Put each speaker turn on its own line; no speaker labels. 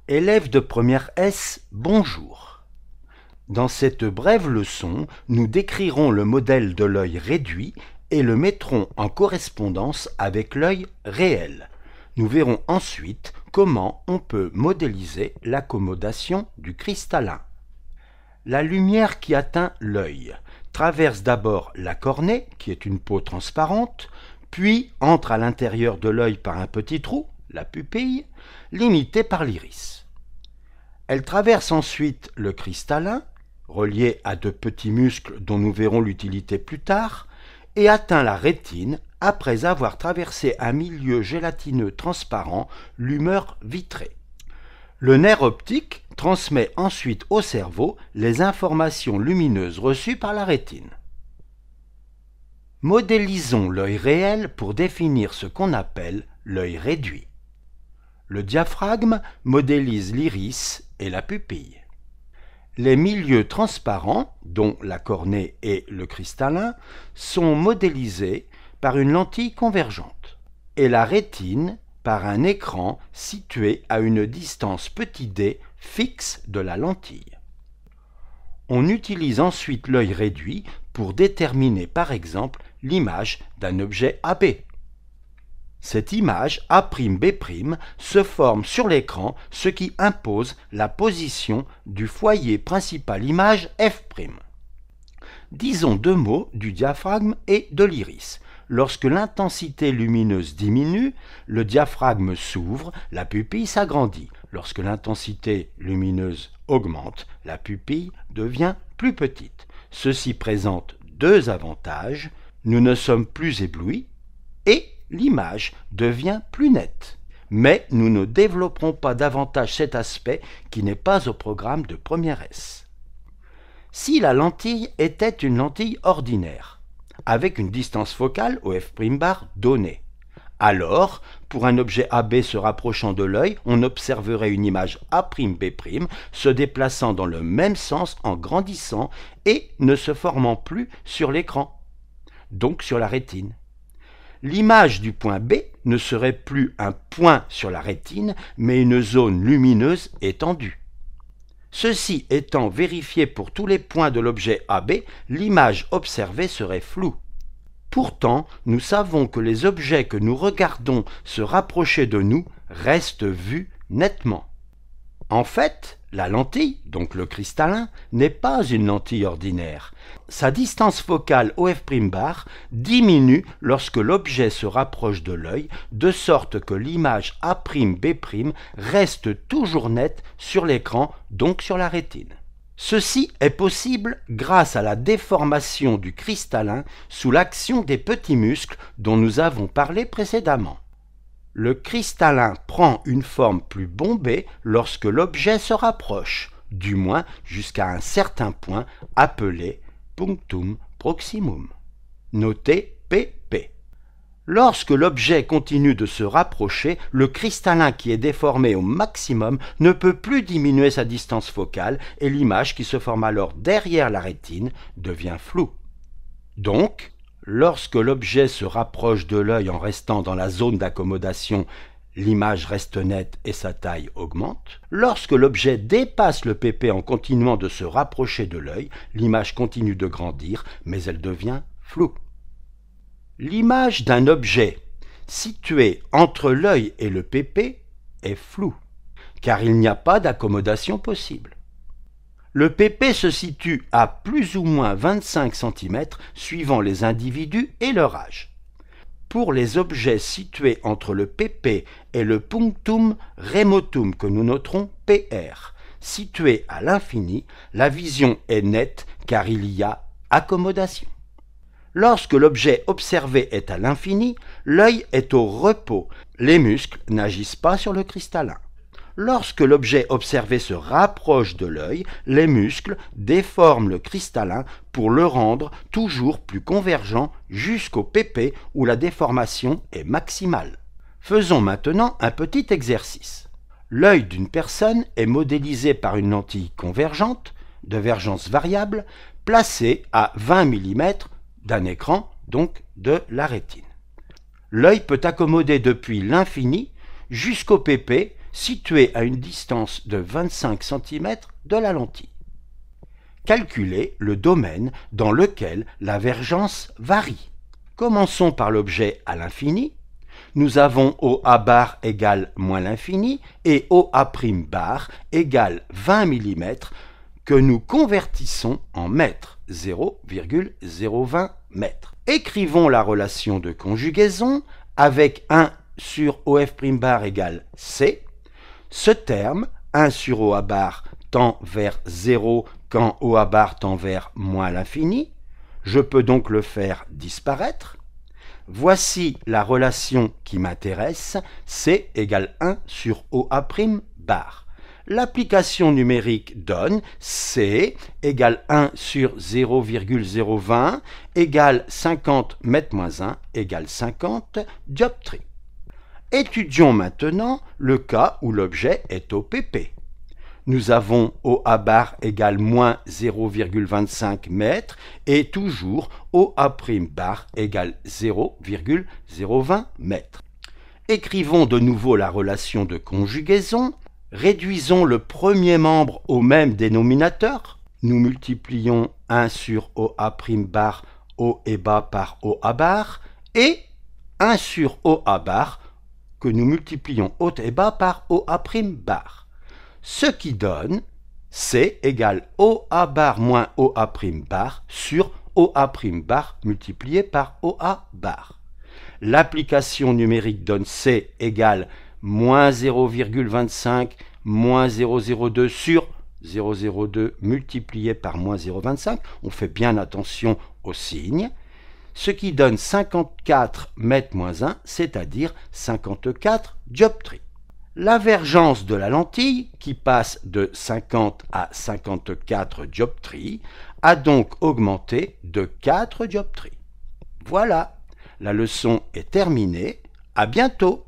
Élèves de première S, bonjour. Dans cette brève leçon, nous décrirons le modèle de l'œil réduit et le mettrons en correspondance avec l'œil réel. Nous verrons ensuite comment on peut modéliser l'accommodation du cristallin. La lumière qui atteint l'œil traverse d'abord la cornée, qui est une peau transparente, puis entre à l'intérieur de l'œil par un petit trou, la pupille, limité par l'iris. Elle traverse ensuite le cristallin, relié à de petits muscles dont nous verrons l'utilité plus tard, et atteint la rétine après avoir traversé un milieu gélatineux transparent, l'humeur vitrée. Le nerf optique transmet ensuite au cerveau les informations lumineuses reçues par la rétine. Modélisons l'œil réel pour définir ce qu'on appelle l'œil réduit. Le diaphragme modélise l'iris et la pupille. Les milieux transparents, dont la cornée et le cristallin, sont modélisés par une lentille convergente et la rétine par un écran situé à une distance petit d fixe de la lentille. On utilise ensuite l'œil réduit pour déterminer par exemple l'image d'un objet AB. Cette image A'B' se forme sur l'écran, ce qui impose la position du foyer principal image F'. Disons deux mots du diaphragme et de l'iris. Lorsque l'intensité lumineuse diminue, le diaphragme s'ouvre, la pupille s'agrandit. Lorsque l'intensité lumineuse augmente, la pupille devient plus petite. Ceci présente deux avantages. Nous ne sommes plus éblouis et l'image devient plus nette. Mais nous ne développerons pas davantage cet aspect qui n'est pas au programme de première S. Si la lentille était une lentille ordinaire, avec une distance focale au f' donnée, alors, pour un objet AB se rapprochant de l'œil, on observerait une image A'B' se déplaçant dans le même sens en grandissant et ne se formant plus sur l'écran, donc sur la rétine. L'image du point B ne serait plus un point sur la rétine, mais une zone lumineuse étendue. Ceci étant vérifié pour tous les points de l'objet AB, l'image observée serait floue. Pourtant, nous savons que les objets que nous regardons se rapprocher de nous restent vus nettement. En fait, la lentille, donc le cristallin, n'est pas une lentille ordinaire. Sa distance focale au f' diminue lorsque l'objet se rapproche de l'œil, de sorte que l'image A'B' reste toujours nette sur l'écran, donc sur la rétine. Ceci est possible grâce à la déformation du cristallin sous l'action des petits muscles dont nous avons parlé précédemment. Le cristallin prend une forme plus bombée lorsque l'objet se rapproche, du moins jusqu'à un certain point appelé punctum proximum, noté PP. Lorsque l'objet continue de se rapprocher, le cristallin qui est déformé au maximum ne peut plus diminuer sa distance focale et l'image qui se forme alors derrière la rétine devient floue. Donc, lorsque l'objet se rapproche de l'œil en restant dans la zone d'accommodation, l'image reste nette et sa taille augmente. Lorsque l'objet dépasse le PP en continuant de se rapprocher de l'œil, l'image continue de grandir, mais elle devient floue. L'image d'un objet situé entre l'œil et le PP est floue, car il n'y a pas d'accommodation possible. Le PP se situe à plus ou moins 25 cm suivant les individus et leur âge. Pour les objets situés entre le PP et le punctum remotum que nous noterons PR, situé à l'infini, la vision est nette car il y a accommodation. Lorsque l'objet observé est à l'infini, l'œil est au repos, les muscles n'agissent pas sur le cristallin. Lorsque l'objet observé se rapproche de l'œil, les muscles déforment le cristallin pour le rendre toujours plus convergent jusqu'au PP où la déformation est maximale. Faisons maintenant un petit exercice. L'œil d'une personne est modélisé par une lentille convergente, de vergence variable, placée à 20 mm d'un écran, donc de la rétine. L'œil peut accommoder depuis l'infini jusqu'au PP situé à une distance de 25 cm de la lentille. Calculer le domaine dans lequel la vergence varie. Commençons par l'objet à l'infini. Nous avons OA bar égale moins l'infini et OA' bar égale 20 mm que nous convertissons en mètres, 0,020 mètres. Écrivons la relation de conjugaison avec 1 sur OF' bar égale C. Ce terme, 1 sur OA bar, tend vers 0 quand OA bar tend vers moins l'infini. Je peux donc le faire disparaître. Voici la relation qui m'intéresse, C égale 1 sur OA' bar. L'application numérique donne C égale 1 sur 0,020 égale 50 mètres-1 égale 50 dioptries. Étudions maintenant le cas où l'objet est au pp. Nous avons OA bar égale moins 0,25 mètres et toujours OA' bar égale 0,020 mètres. Écrivons de nouveau la relation de conjugaison. Réduisons le premier membre au même dénominateur. Nous multiplions 1 sur OA' bar haut et bas par OA bar et 1 sur OA bar que nous multiplions haut et bas par OA' bar. Ce qui donne C égale OA bar moins OA' bar sur OA' bar multiplié par OA bar. L'application numérique donne C égale moins 0,25 moins 0,02 sur 0,02 multiplié par moins 0,25. On fait bien attention aux signes. Ce qui donne 54 mètres-1, c'est-à-dire 54 dioptries. La vergence de la lentille, qui passe de 50 à 54 dioptries, a donc augmenté de 4 dioptries. Voilà, la leçon est terminée. À bientôt!